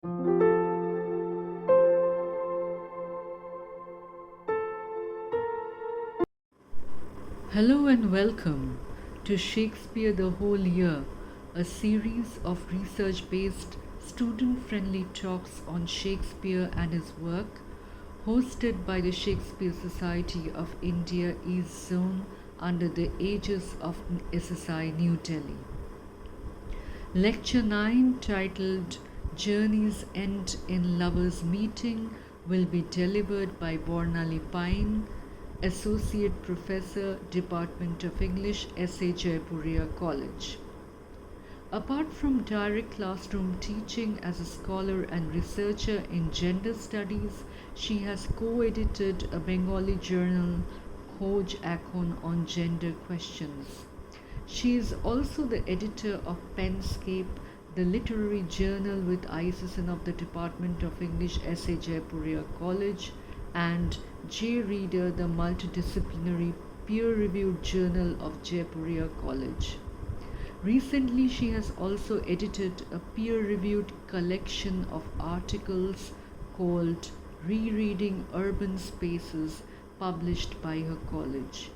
Hello and welcome to Shakespeare the Whole Year, a series of research based, student friendly talks on Shakespeare and his work, hosted by the Shakespeare Society of India East Zone under the aegis of SSI New Delhi. Lecture 9, titled Journeys End in Lovers' Meeting, will be delivered by Bornali Pine, Associate Professor, Department of English, S.A. Jaipuria College. Apart from direct classroom teaching as a scholar and researcher in gender studies, she has co-edited a Bengali journal, Khoj Ekhon, on gender questions. She is also the editor of Penscape, the literary journal with ISSN of the Department of English, S.A. Jaipuria College, and J-Reader, the multidisciplinary peer-reviewed journal of Jaipuria College. Recently, she has also edited a peer-reviewed collection of articles called Rereading Urban Spaces, published by her college.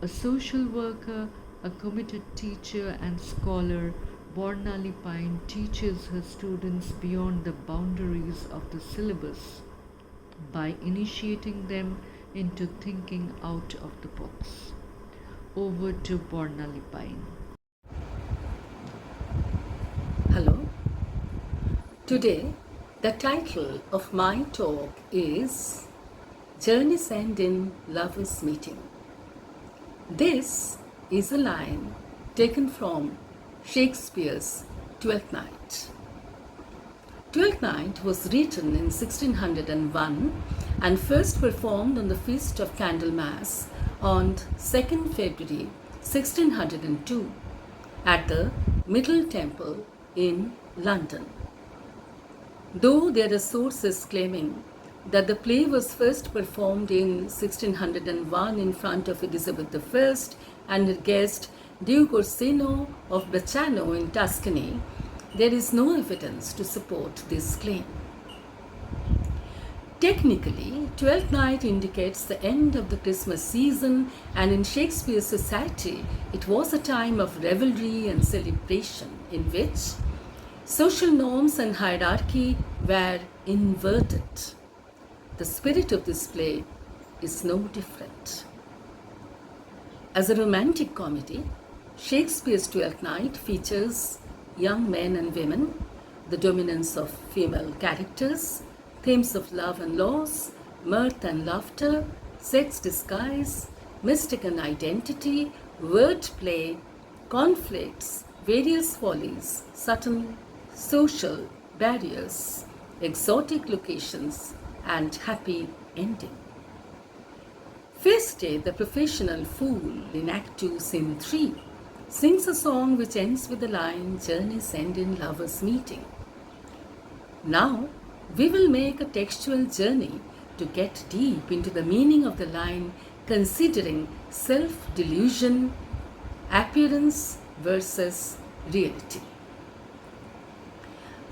A social worker, a committed teacher and scholar, Bornali Pine teaches her students beyond the boundaries of the syllabus by initiating them into thinking out of the box. Over to Bornali Pine. Hello. Today, the title of my talk is Journeys End in Lovers' Meeting. This is a line taken from Shakespeare's Twelfth Night. Twelfth Night was written in 1601 and first performed on the Feast of Candlemas on 2nd February 1602 at the Middle Temple in London. Though there are sources claiming that the play was first performed in 1601 in front of Elizabeth I and her guest Duke Orsino of Bracciano in Tuscany, there is no evidence to support this claim. Technically, Twelfth Night indicates the end of the Christmas season, and in Shakespeare's society, it was a time of revelry and celebration in which social norms and hierarchy were inverted. The spirit of this play is no different. As a romantic comedy, Shakespeare's Twelfth Night features young men and women, the dominance of female characters, themes of love and loss, mirth and laughter, sex disguise, mistaken identity, wordplay, conflicts, various follies, subtle social barriers, exotic locations, and happy ending. First Day, the professional fool in Act 2, Scene 3, sings a song which ends with the line, Journeys End in Lovers' Meeting. Now, we will make a textual journey to get deep into the meaning of the line, considering self-delusion, appearance versus reality.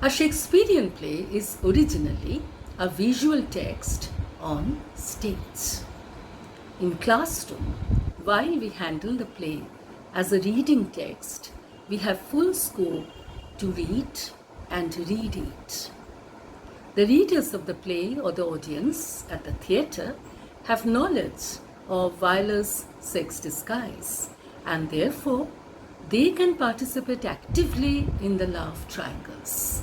A Shakespearean play is originally a visual text on stage. In classroom, while we handle the play as a reading text, we have full scope to read and read it. The readers of the play or the audience at the theatre have knowledge of Wyler's sex disguise, and therefore they can participate actively in the love triangles.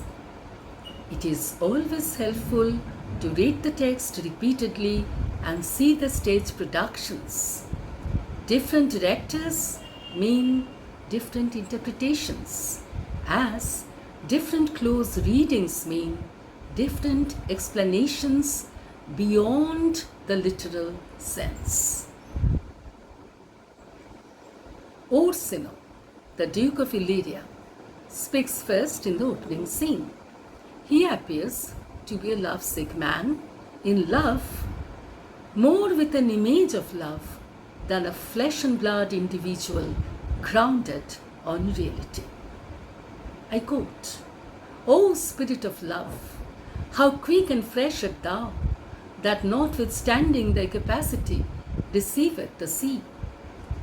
It is always helpful to read the text repeatedly and see the stage productions. Different directors mean different interpretations, as different close readings mean different explanations beyond the literal sense. Orsino, the Duke of Illyria, speaks first in the opening scene. He appears to be a lovesick man, in love, more with an image of love than a flesh and blood individual grounded on reality. I quote, O Spirit of love, how quick and fresh art thou, that notwithstanding thy capacity deceiveth the sea.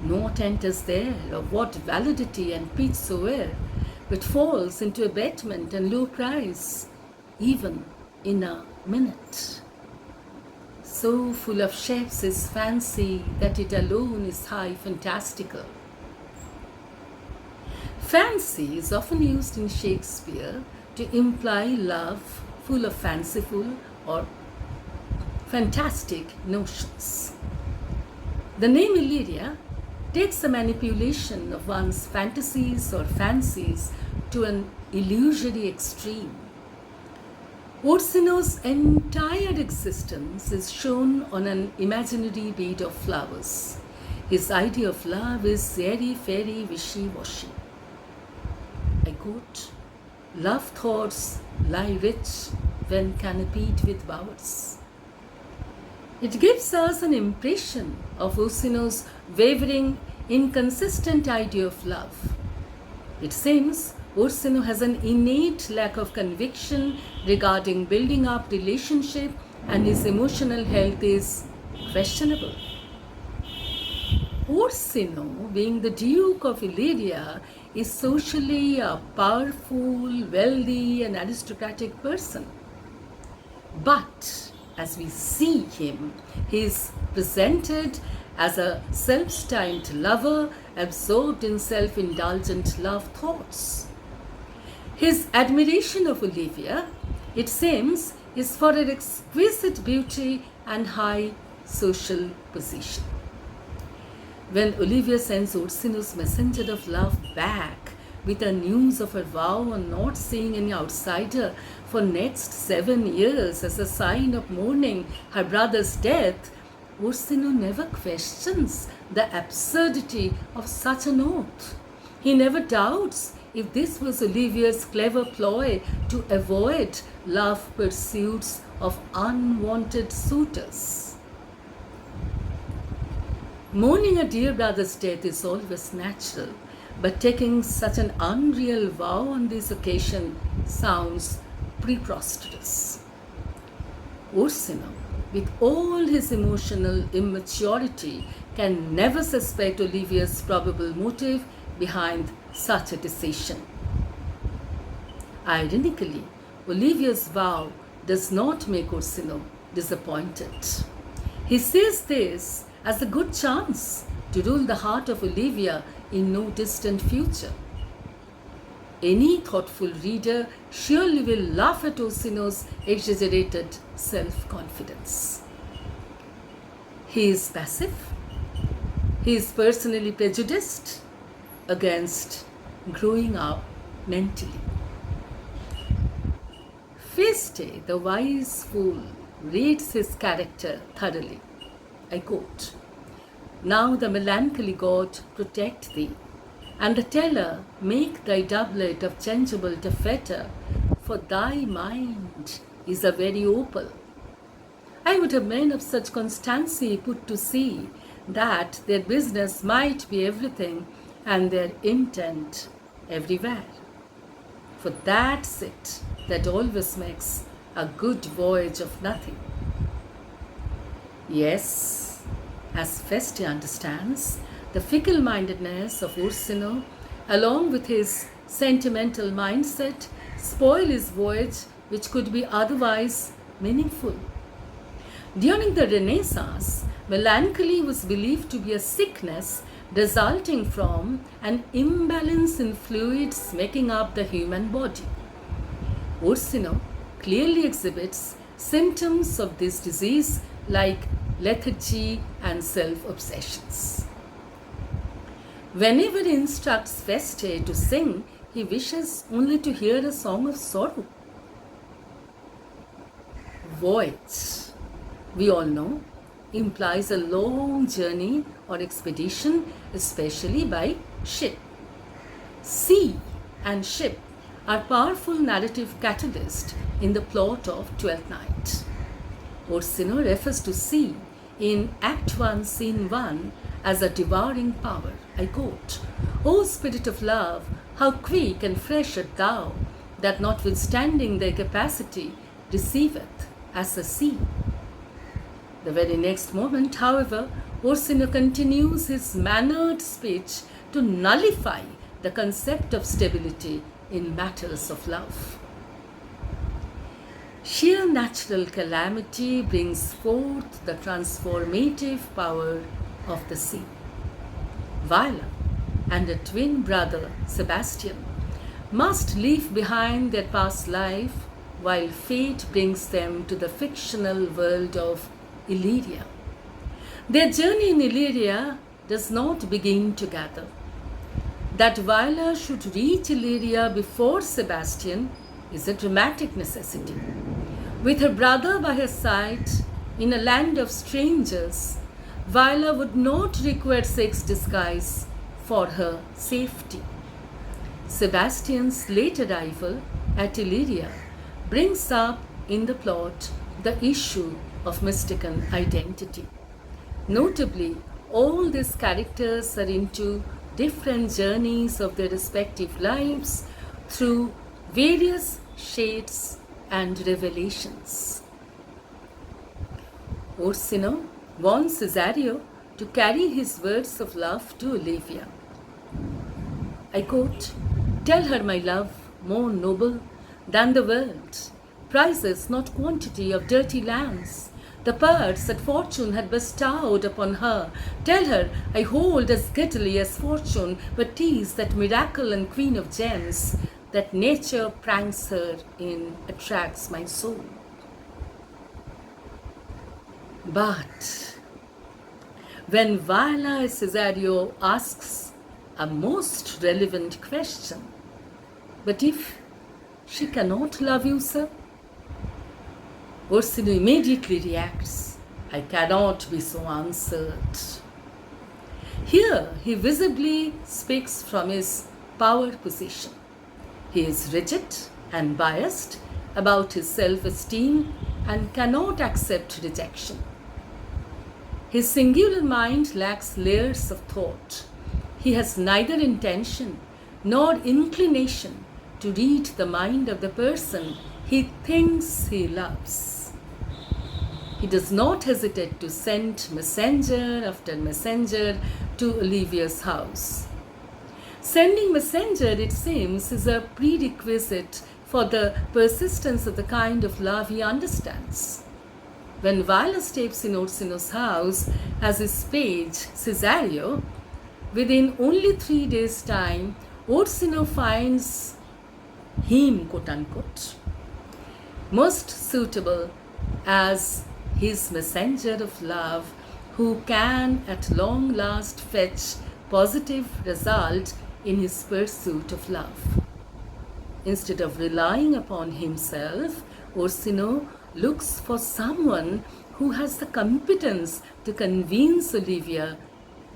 Naught enters there of what validity and pitch soe'er, but falls into abatement and low price, even in a minute. So full of shapes is fancy that it alone is high fantastical. Fancy is often used in Shakespeare to imply love full of fanciful or fantastic notions. The name Illyria takes the manipulation of one's fantasies or fancies to an illusory extreme. Orsino's entire existence is shown on an imaginary bed of flowers. His idea of love is airy-fairy, wishy-washy. I quote, "Love thoughts lie rich when canopied with bowers." It gives us an impression of Orsino's wavering, inconsistent idea of love. It seems Orsino has an innate lack of conviction regarding building up relationship, and his emotional health is questionable. Orsino, being the Duke of Illyria, is socially a powerful, wealthy, and aristocratic person. But as we see him, he is presented as a self-styled lover, absorbed in self-indulgent love thoughts. His admiration of Olivia, it seems, is for her exquisite beauty and high social position. When Olivia sends Orsino's messenger of love back with the news of her vow on not seeing any outsider for next 7 years as a sign of mourning her brother's death, Orsino never questions the absurdity of such an oath. He never doubts if this was Olivia's clever ploy to avoid love pursuits of unwanted suitors. Mourning a dear brother's death is always natural, but taking such an unreal vow on this occasion sounds preposterous. Orsino, with all his emotional immaturity, can never suspect Olivia's probable motive behind such a decision. Ironically, Olivia's vow does not make Orsino disappointed. He sees this as a good chance to rule the heart of Olivia in no distant future. Any thoughtful reader surely will laugh at Orsino's exaggerated self-confidence. He is passive. He is personally prejudiced against growing up mentally. Feste, the wise fool, reads his character thoroughly. I quote, "Now the melancholy god protect thee, and the teller make thy doublet of changeable taffeta, for thy mind is a very opal." I would have men of such constancy put to sea, that their business might be everything and their intent everywhere. For that's it that always makes a good voyage of nothing. Yes, as Feste understands, the fickle-mindedness of Orsino, along with his sentimental mindset, spoil his voyage, which could be otherwise meaningful. During the Renaissance, melancholy was believed to be a sickness resulting from an imbalance in fluids making up the human body. Orsino clearly exhibits symptoms of this disease like lethargy and self-obsessions. Whenever he instructs Feste to sing, he wishes only to hear a song of sorrow. Voyage, we all know, implies a long journey or expedition, especially by ship. Sea and ship are powerful narrative catalysts in the plot of Twelfth Night. Orsino refers to sea in Act 1, Scene 1 as a devouring power. I quote, "O Spirit of love, how quick and fresh art thou, that notwithstanding their capacity receiveth as a sea. The very next moment, however, Orsino continues his mannered speech to nullify the concept of stability in matters of love. Sheer natural calamity brings forth the transformative power of the sea. Viola and her twin brother Sebastian must leave behind their past life while fate brings them to the fictional world of Illyria. Their journey in Illyria does not begin together. That Viola should reach Illyria before Sebastian is a dramatic necessity. With her brother by her side, in a land of strangers, Viola would not require sex disguise for her safety. Sebastian's late arrival at Illyria brings up in the plot the issue of mistaken identity. Notably, all these characters are into different journeys of their respective lives through various shades and revelations. Orsino wants Cesario to carry his words of love to Olivia. I quote, "Tell her my love, more noble than the world, prizes not quantity of dirty lands, the pearls that fortune had bestowed upon her. Tell her I hold as giddily as fortune, but 'tis that miracle and queen of gems that nature pranks her in attracts my soul." But when Viola Cesario asks a most relevant question, "But if she cannot love you, sir?" Orsino immediately reacts, "I cannot be so answered." Here he visibly speaks from his power position. He is rigid and biased about his self-esteem and cannot accept rejection. His singular mind lacks layers of thought. He has neither intention nor inclination to read the mind of the person he thinks he loves. He does not hesitate to send messenger after messenger to Olivia's house. Sending messenger, it seems, is a prerequisite for the persistence of the kind of love he understands. When Viola steps in Orsino's house as his page, Cesario, within only 3 days' time, Orsino finds him, quote unquote, most suitable as his messenger of love, who can at long last fetch positive result in his pursuit of love. Instead of relying upon himself, Orsino looks for someone who has the competence to convince Olivia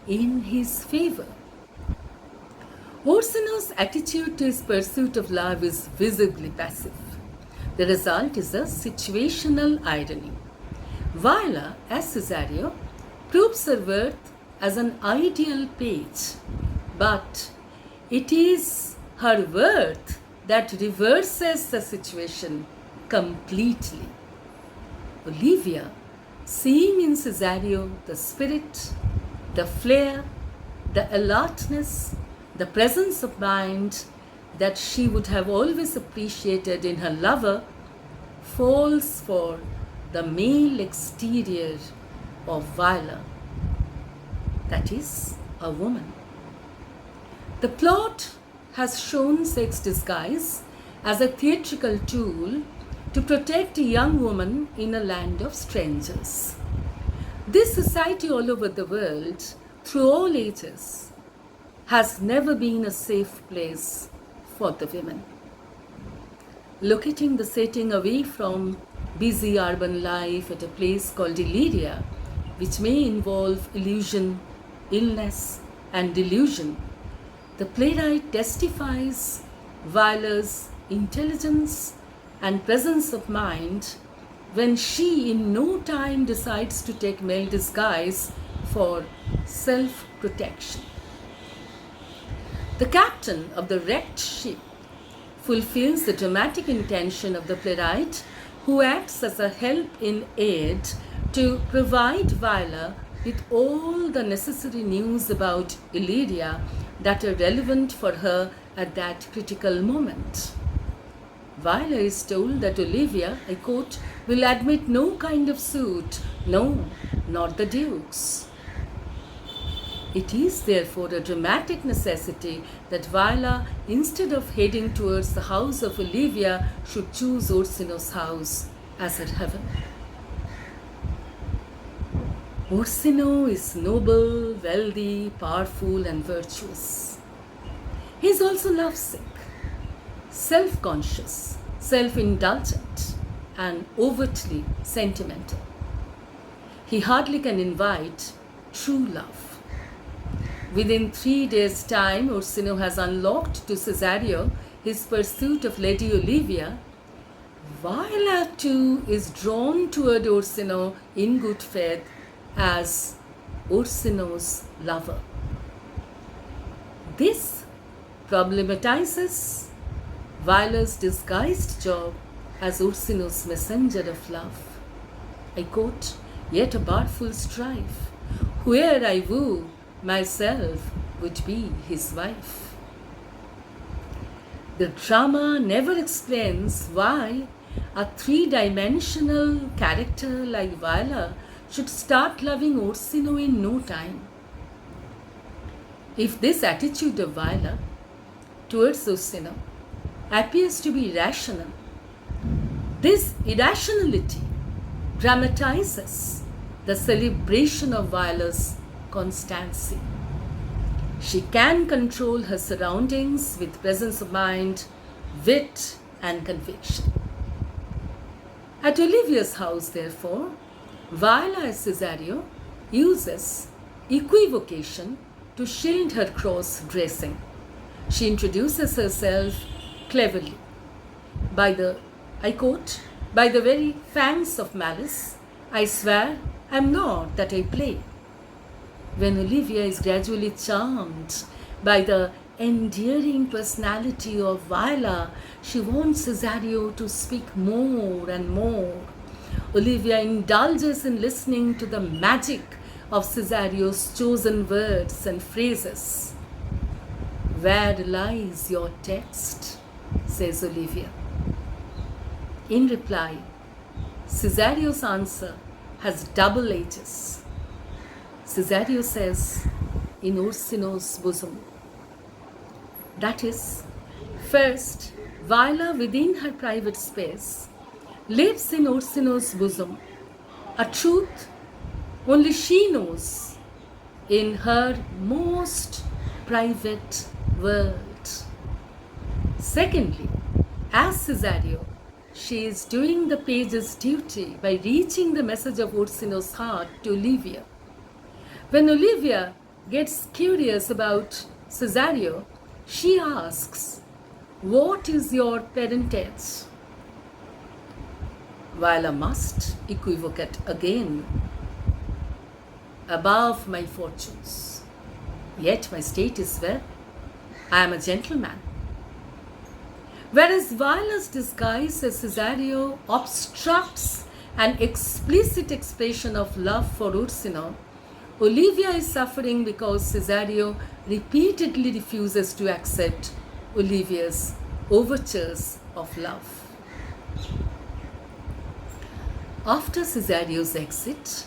in his favor. Orsino's attitude to his pursuit of love is visibly passive. The result is a situational irony. Viola, as Cesario, proves her worth as an ideal page, but it is her worth that reverses the situation completely. Olivia, seeing in Cesario the spirit, the flair, the alertness, the presence of mind that she would have always appreciated in her lover, falls for the male exterior of Viola, that is, a woman. The plot has shown sex disguise as a theatrical tool to protect a young woman in a land of strangers. This society all over the world, through all ages, has never been a safe place for the women. Locating the setting away from busy urban life at a place called Illyria, which may involve illusion, illness, and delusion, the playwright testifies Viola's intelligence and presence of mind when she in no time decides to take male disguise for self-protection. The captain of the wrecked ship fulfills the dramatic intention of the playwright, who acts as a help in aid to provide Viola with all the necessary news about Illyria that are relevant for her at that critical moment. Viola is told that Olivia, I quote, will admit no kind of suit, no, not the Duke's. It is therefore a dramatic necessity that Viola, instead of heading towards the house of Olivia, should choose Orsino's house as her heaven. Orsino is noble, wealthy, powerful, and virtuous. He is also lovesick, self-conscious, self-indulgent, and overtly sentimental. He hardly can invite true love. Within 3 days' time, Orsino has unlocked to Cesario his pursuit of Lady Olivia. Viola too is drawn toward Orsino in good faith as Orsino's lover. This problematizes Viola's disguised job as Orsino's messenger of love. I quote, yet a barful strife, whoe'er I woo, myself would be his wife. The drama never explains why a three-dimensional character like Viola should start loving Orsino in no time. If this attitude of Viola towards Orsino appears to be rational, this irrationality dramatizes the celebration of Viola's constancy. She can control her surroundings with presence of mind, wit, and conviction. At Olivia's house, therefore, Viola as Cesario uses equivocation to shield her cross-dressing. She introduces herself cleverly. I quote, by the very fangs of malice, I swear I am not that I play. When Olivia is gradually charmed by the endearing personality of Viola, she wants Cesario to speak more and more. Olivia indulges in listening to the magic of Cesario's chosen words and phrases. Where lies your text? Says Olivia. In reply, Cesario's answer has double edges. Cesario says, in Orsino's bosom. That is, first, Viola within her private space lives in Orsino's bosom, a truth only she knows in her most private world. Secondly, as Cesario, she is doing the page's duty by reaching the message of Orsino's heart to Olivia. When Olivia gets curious about Cesario, she asks, what is your parentage? Viola must equivocate again. Above my fortunes, yet my state is well. I am a gentleman. Whereas Viola's disguise as Cesario obstructs an explicit expression of love for Orsino, Olivia is suffering because Cesario repeatedly refuses to accept Olivia's overtures of love. After Cesario's exit,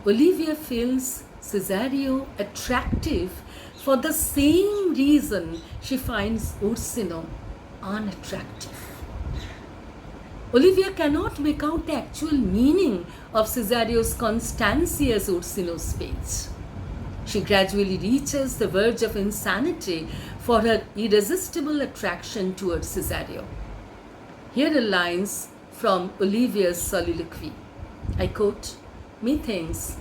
Olivia feels Cesario attractive for the same reason she finds Orsino unattractive. Olivia cannot make out the actual meaning of Cesario's constancy as Orsino's page. She gradually reaches the verge of insanity for her irresistible attraction towards Cesario. Here are lines from Olivia's soliloquy. I quote, methinks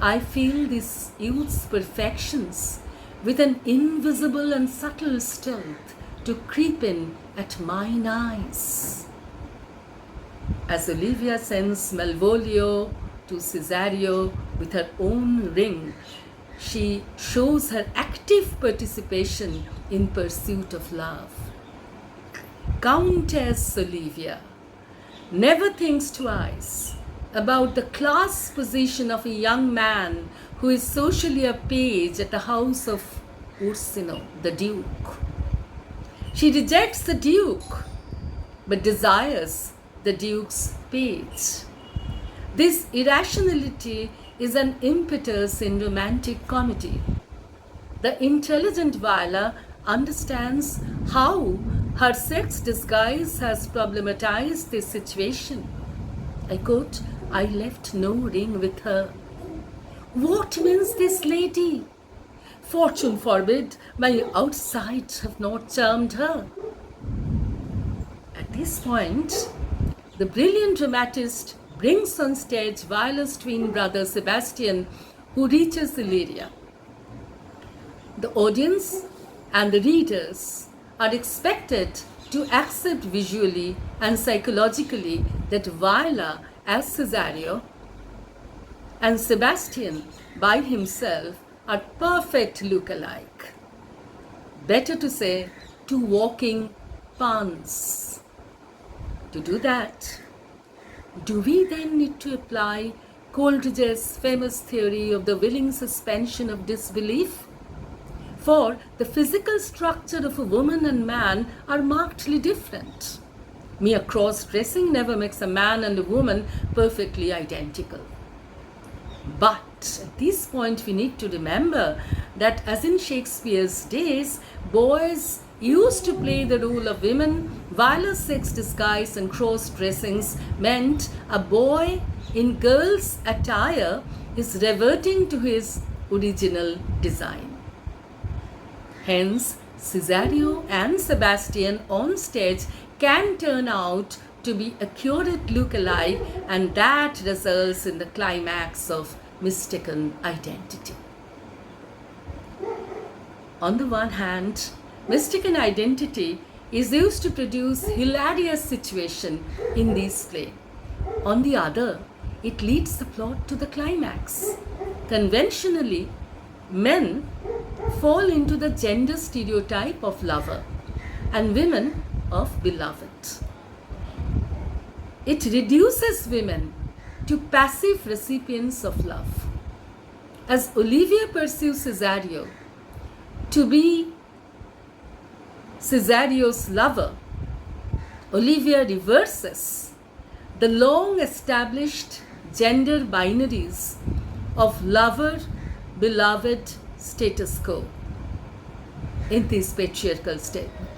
I feel this youth's perfections with an invisible and subtle stealth to creep in at mine eyes. As Olivia sends Malvolio to Cesario with her own ring, she shows her active participation in pursuit of love. Countess Olivia never thinks twice about the class position of a young man who is socially a page at the house of Ursino, the Duke. She rejects the Duke but desires the Duke's page. This irrationality is an impetus in romantic comedy. The intelligent Viola understands how her sex disguise has problematized this situation. I quote, "I left no ring with her. What means this lady? Fortune forbid my outside have not charmed her." At this point, the brilliant dramatist brings on stage Viola's twin brother Sebastian, who reaches Illyria. The audience and the readers are expected to accept visually and psychologically that Viola as Cesario and Sebastian by himself are perfect look-alike. Better to say, two walking puns. To do that, do we then need to apply Coleridge's famous theory of the willing suspension of disbelief? For the physical structure of a woman and man are markedly different. Mere cross-dressing never makes a man and a woman perfectly identical. But at this point we need to remember that as in Shakespeare's days, boys used to play the role of women. Viola's sex disguise and cross-dressings meant a boy in girl's attire is reverting to his original design. Hence, Cesario and Sebastian on stage can turn out to be accurate look-alike, and that results in the climax of mistaken identity. On the one hand, mistaken identity is used to produce hilarious situation in this play. On the other, it leads the plot to the climax. Conventionally, men fall into the gender stereotype of lover and women of beloved. It reduces women to passive recipients of love. As Olivia pursues Cesario to be Cesario's lover, Olivia reverses the long established gender binaries of lover, beloved status quo in this patriarchal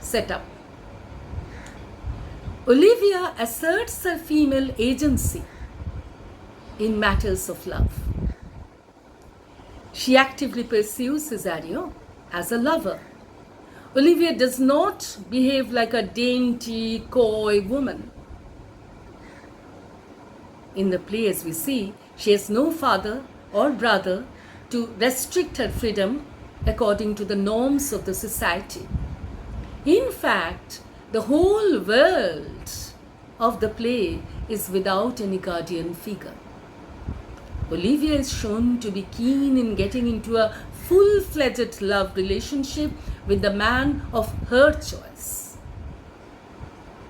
setup. Olivia asserts her female agency in matters of love. She actively pursues Cesario as a lover. Olivia does not behave like a dainty, coy woman. In the play, as we see, she has no father or brother to restrict her freedom according to the norms of the society. In fact, the whole world of the play is without any guardian figure. Olivia is shown to be keen in getting into a full-fledged love relationship with the man of her choice.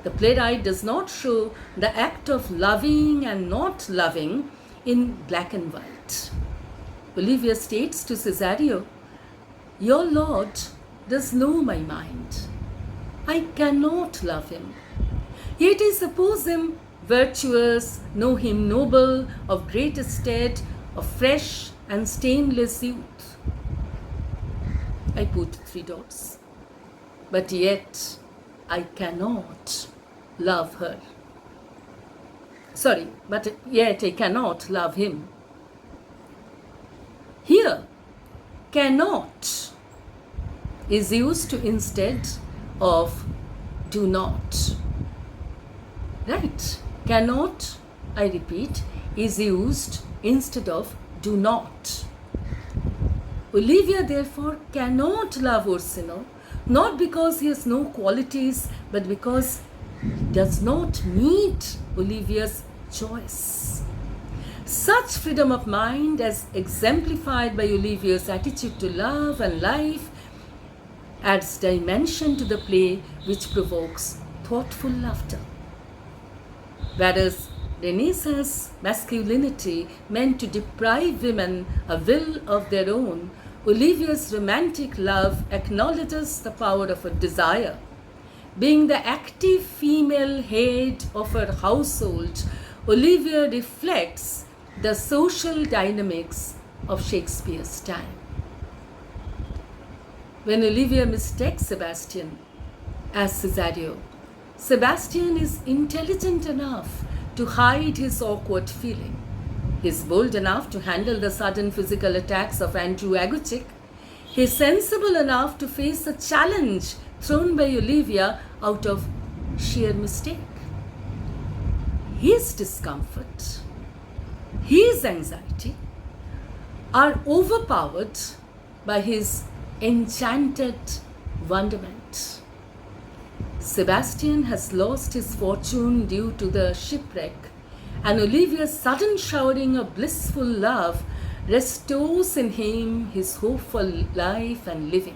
The playwright does not show the act of loving and not loving in black and white. Olivia states to Cesario, "Your lord does know my mind. I cannot love him. Yet I suppose him virtuous, know him noble, of great estate, of fresh and stainless youth." I put 3 dots. But yet I cannot love her. But yet I cannot love him. Here, cannot is used to instead of do not. Right? Cannot, I repeat, is used instead of do not. Olivia therefore cannot love Ursino, not because he has no qualities, but because he does not meet Olivia's choice. Such freedom of mind, as exemplified by Olivia's attitude to love and life, adds dimension to the play which provokes thoughtful laughter. Whereas Renaissance masculinity meant to deprive women a will of their own, Olivia's romantic love acknowledges the power of her desire. Being the active female head of her household, Olivia reflects the social dynamics of Shakespeare's time. When Olivia mistakes Sebastian as Cesario, Sebastian is intelligent enough to hide his awkward feeling. He is bold enough to handle the sudden physical attacks of Andrew Agutic. He is sensible enough to face the challenge thrown by Olivia out of sheer mistake. His discomfort, his anxiety are overpowered by his enchanted wonderment. Sebastian has lost his fortune due to the shipwreck, and Olivia's sudden showering of blissful love restores in him his hope for life and living.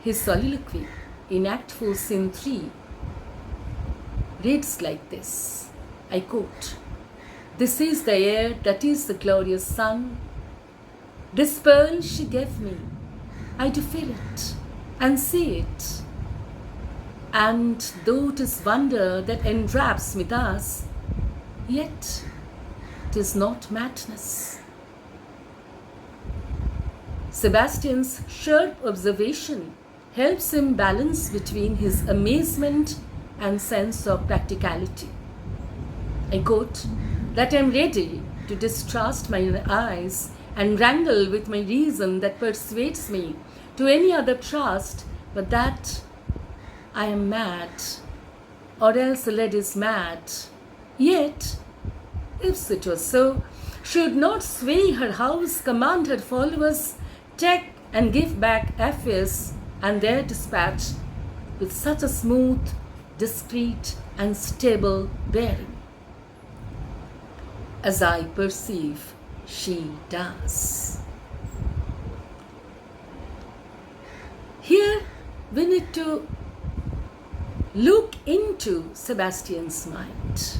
His soliloquy in Act 4, Scene 3 reads like this, I quote, "This is the air, that is the glorious sun. This pearl she gave me, I do feel it and see it. And though 'tis wonder that enwraps me thus, yet 'tis not madness." Sebastian's sharp observation helps him balance between his amazement and sense of practicality. I quote, "That I am ready to distrust my eyes and wrangle with my reason that persuades me to any other trust but that I am mad, or else the lady is mad. Yet, if it was so, should not sway her house, command her followers, take and give back affairs and their dispatch with such a smooth, discreet, and stable bearing, as I perceive she does." Here we need to look into Sebastian's mind.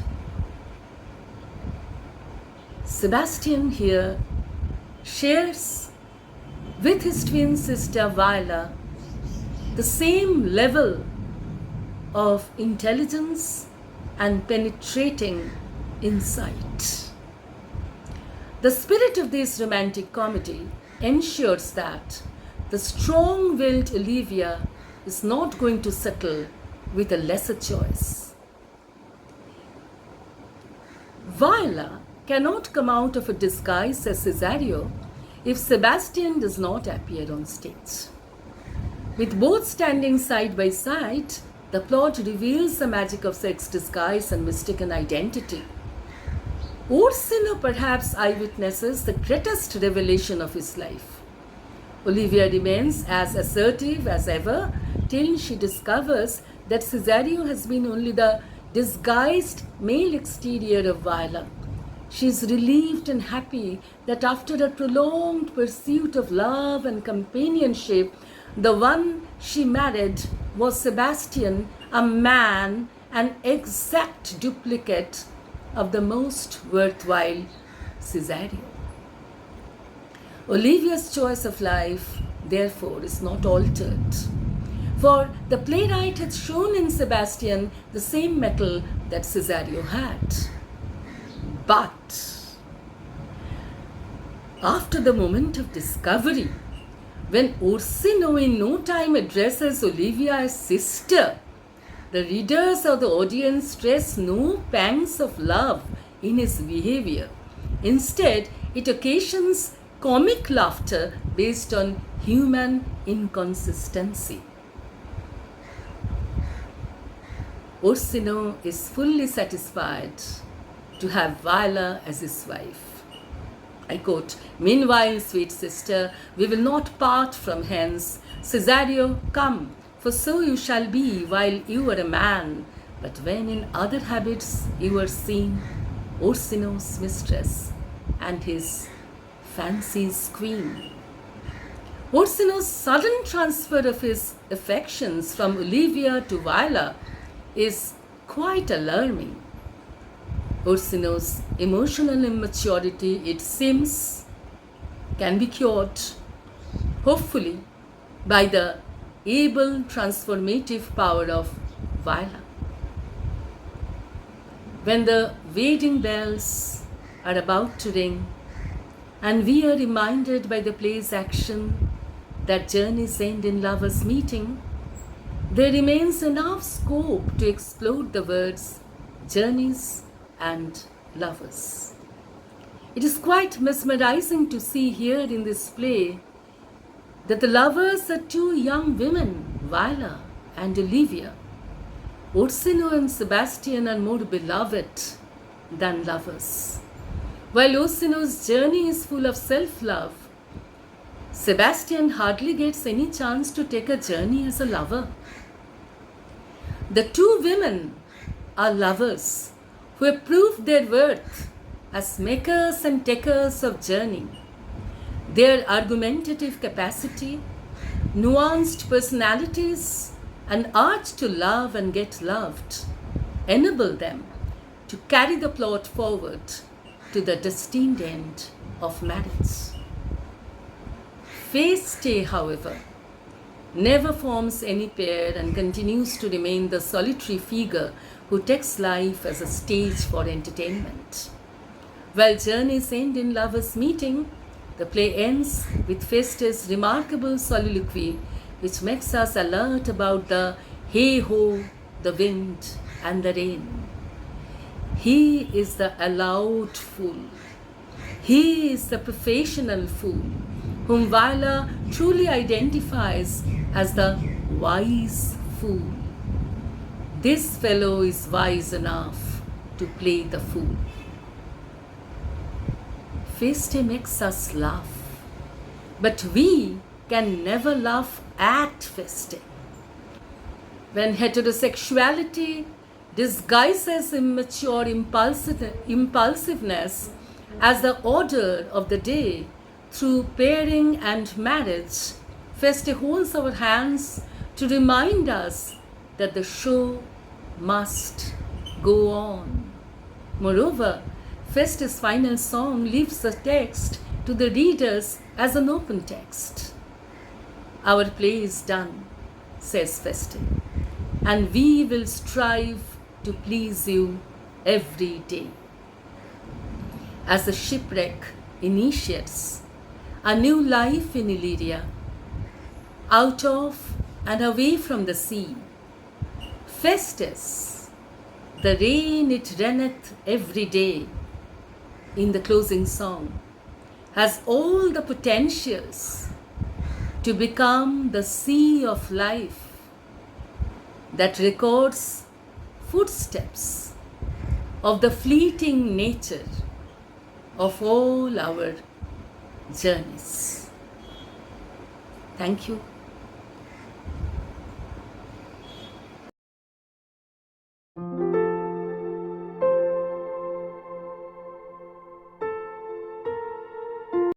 Sebastian here shares with his twin sister Viola the same level of intelligence and penetrating insight. The spirit of this romantic comedy ensures that the strong-willed Olivia is not going to settle with a lesser choice. Viola cannot come out of a disguise as Cesario if Sebastian does not appear on stage. With both standing side by side, the plot reveals the magic of sex disguise and mistaken identity. Orsino perhaps eyewitnesses the greatest revelation of his life. Olivia remains as assertive as ever till she discovers that Cesario has been only the disguised male exterior of Viola. She is relieved and happy that after a prolonged pursuit of love and companionship, the one she married was Sebastian, a man, an exact duplicate of the most worthwhile Cesario. Olivia's choice of life, therefore, is not altered. For the playwright had shown in Sebastian the same mettle that Cesario had. But after the moment of discovery, when Orsino in no time addresses Olivia as sister, the readers or the audience stress no pangs of love in his behavior. Instead, it occasions comic laughter based on human inconsistency. Orsino is fully satisfied to have Viola as his wife. I quote, "Meanwhile, sweet sister, we will not part from hence. Cesario, come, for so you shall be while you are a man. But when in other habits you are seen, Orsino's mistress and his fancy's queen." Orsino's sudden transfer of his affections from Olivia to Viola is quite alarming. Orsino's emotional immaturity, it seems, can be cured, hopefully, by the able transformative power of Viola. When the wedding bells are about to ring, and we are reminded by the play's action that journeys end in lovers' meeting, there remains enough scope to explore the words journeys and lovers. It is quite mesmerizing to see here in this play that the lovers are two young women, Viola and Olivia. Orsino and Sebastian are more beloved than lovers. While Orsino's journey is full of self-love, Sebastian hardly gets any chance to take a journey as a lover. The two women are lovers who have proved their worth as makers and takers of journey. Their argumentative capacity, nuanced personalities, and art to love and get loved enable them to carry the plot forward to the destined end of marriage. Feste, however, never forms any pair and continues to remain the solitary figure who takes life as a stage for entertainment. While journeys end in lovers' meeting, the play ends with Feste's remarkable soliloquy, which makes us alert about the hey-ho, the wind, and the rain. He is the allowed fool. He is the professional fool, whom Viola truly identifies as the wise fool. This fellow is wise enough to play the fool. Feste makes us laugh, but we can never laugh at Feste. When heterosexuality disguises immature impulsiveness as the order of the day through pairing and marriage, Feste holds our hands to remind us that the show must go on. Moreover, Feste's final song leaves the text to the readers as an open text. Our play is done, says Feste, and we will strive to please you every day. As the shipwreck initiates a new life in Illyria, out of and away from the sea, Festus, the rain it renneth every day, in the closing song, has all the potentials to become the sea of life that records footsteps of the fleeting nature of all our journeys. Thank you.